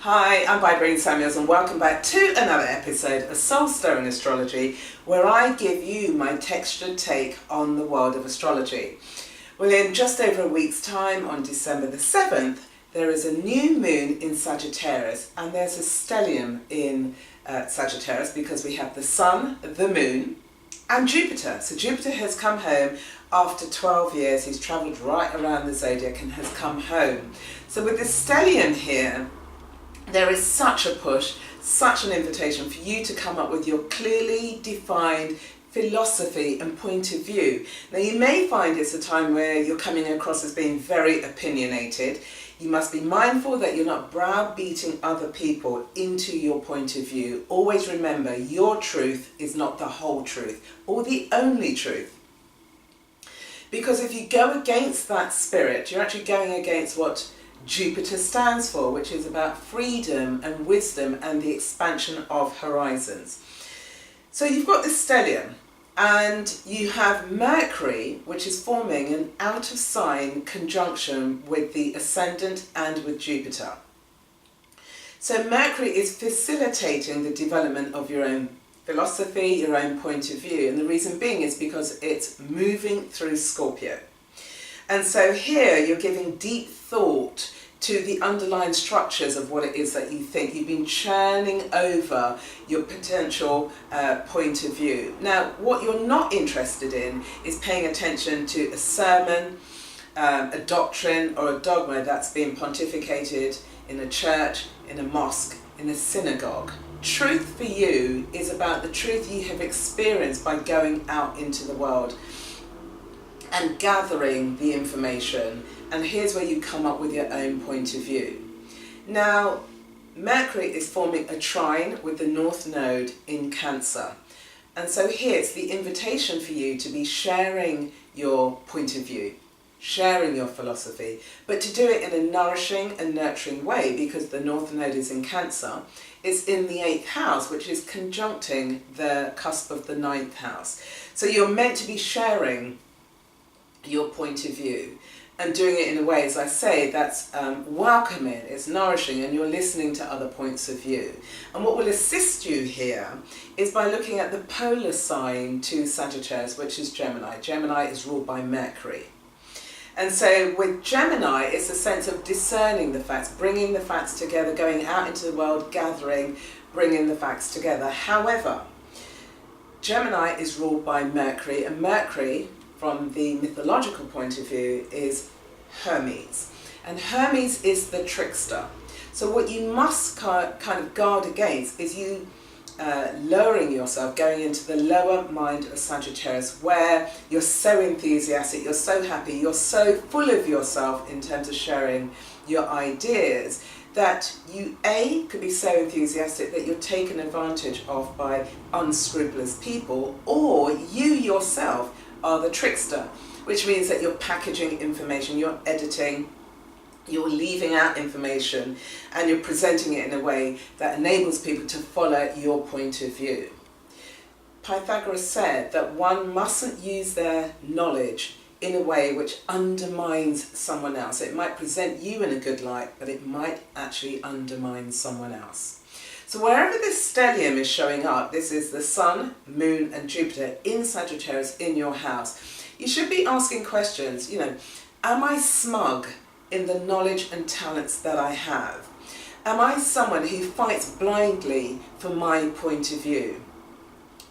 Hi, I'm Bybreen and welcome back to another episode of Soul Stirring Astrology, where I give you my textured take on the world of astrology. Well, in just over a week's time, on December the 7th, there is a new moon in Sagittarius, and there's a stellium in Sagittarius because we have the Sun, the Moon, and Jupiter. So Jupiter has come home after 12 years. He's travelled right around the zodiac and has come home. So with the stellium here, there is such a push, such an invitation for you to come up with your clearly defined philosophy and point of view. Now, you may find it's a time where you're coming across as being very opinionated. You must be mindful that you're not browbeating other people into your point of view. Always remember, your truth is not the whole truth or the only truth. Because if you go against that spirit, you're actually going against what Jupiter stands for, which is about freedom and wisdom and the expansion of horizons. So you've got the stellium, and you have Mercury, which is forming an out of sign conjunction with the ascendant and with Jupiter. So Mercury is facilitating the development of your own philosophy, your own point of view, and the reason being is because it's moving through Scorpio. And so here you're giving deep thought to the underlying structures of what it is that you think. You've been churning over your potential point of view. Now, what you're not interested in is paying attention to a sermon, a doctrine or a dogma that's being pontificated in a church, in a mosque, in a synagogue. Truth for you is about the truth you have experienced by going out into the world and gathering the information, and here's where you come up with your own point of view. Now, Mercury is forming a trine with the North Node in Cancer, and so here it's the invitation for you to be sharing your point of view, sharing your philosophy, but to do it in a nourishing and nurturing way, because the North Node is in Cancer. It's in the 8th house, which is conjuncting the cusp of the 9th house. So you're meant to be sharing your point of view and doing it in a way, as I say, that's welcoming, it's nourishing, and you're listening to other points of view. And what will assist you here is by looking at the polar sign to Sagittarius, which is Gemini. Gemini is ruled by Mercury. And so with Gemini, it's a sense of discerning the facts, bringing the facts together, going out into the world, gathering, bringing the facts together. However, Gemini is ruled by Mercury, and Mercury, from the mythological point of view, is Hermes. And Hermes is the trickster. So what you must kind of guard against is you lowering yourself, going into the lower mind of Sagittarius, where you're so enthusiastic, you're so happy, you're so full of yourself in terms of sharing your ideas, that you could be so enthusiastic that you're taken advantage of by unscrupulous people, or you yourself are the trickster, which means that you're packaging information, you're editing, you're leaving out information, and you're presenting it in a way that enables people to follow your point of view. Pythagorous said that one mustn't use their knowledge in a way which undermines someone else. It might present you in a good light, but it might actually undermine someone else. So wherever this stellium is showing up, this is the Sun, Moon and Jupiter in Sagittarius in your house. You should be asking questions, am I smug in the knowledge and talents that I have? Am I someone who fights blindly for my point of view?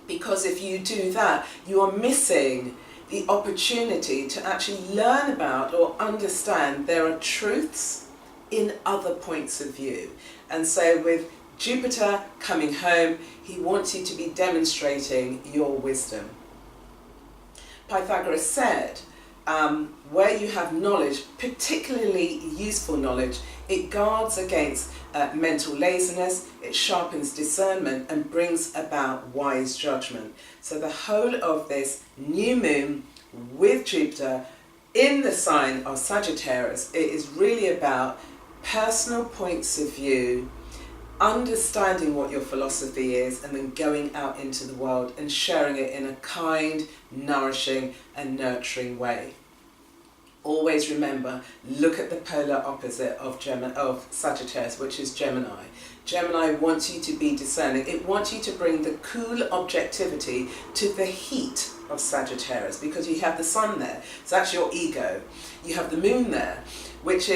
Because if you do that, you are missing the opportunity to actually learn about or understand there are truths in other points of view. And so with Jupiter coming home, he wants you to be demonstrating your wisdom. Pythagoras said, where you have knowledge, particularly useful knowledge, it guards against mental laziness, it sharpens discernment and brings about wise judgment. So the whole of this new moon with Jupiter in the sign of Sagittarius, it is really about personal points of view, understanding what your philosophy is, and then going out into the world and sharing it in a kind, nourishing and nurturing way. Always remember, look at the polar opposite of Sagittarius, which is Gemini. Gemini wants you to be discerning. It wants you to bring the cool objectivity to the heat of Sagittarius, because you have the sun there. So that's your ego. You have the moon there, which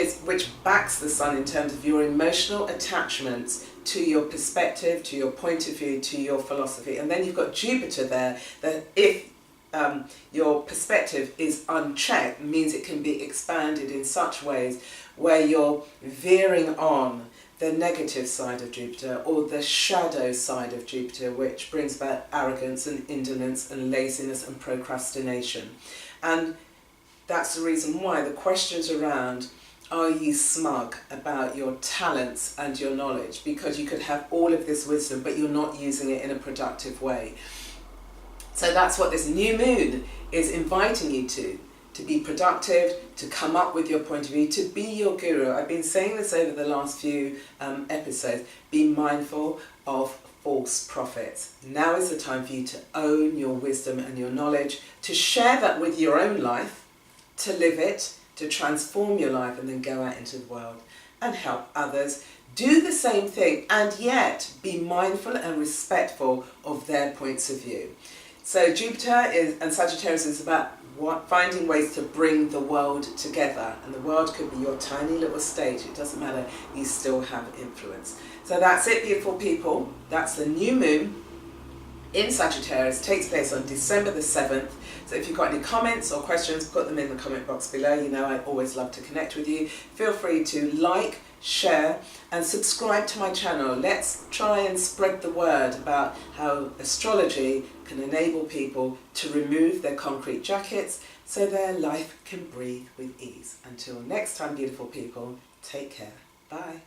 backs the sun in terms of your emotional attachments to your perspective, to your point of view, to your philosophy. And then you've got Jupiter there, that if your perspective is unchecked, means it can be expanded in such ways where you're veering on the negative side of Jupiter, or the shadow side of Jupiter, which brings about arrogance and indolence and laziness and procrastination. And that's the reason why the questions around, are you smug about your talents and your knowledge? Because you could have all of this wisdom, but you're not using it in a productive way. So that's what this new moon is inviting you to be productive, to come up with your point of view, to be your guru. I've been saying this over the last few episodes. Be mindful of false prophets. Now is the time for you to own your wisdom and your knowledge, to share that with your own life, to live it, to transform your life, and then go out into the world and help others do the same thing, and yet be mindful and respectful of their points of view. So Jupiter and Sagittarius is about finding ways to bring the world together, and the world could be your tiny little stage. It doesn't matter, you still have influence. So that's it, beautiful people. That's the new moon in Sagittarius. Takes place on December the 7th. So if you've got any comments or questions, put them in the comment box below. You know I always love to connect with you. Feel free to like, share and subscribe to my channel. Let's try and spread the word about how astrology can enable people to remove their concrete jackets so their life can breathe with ease. Until next time, beautiful people, take care. Bye.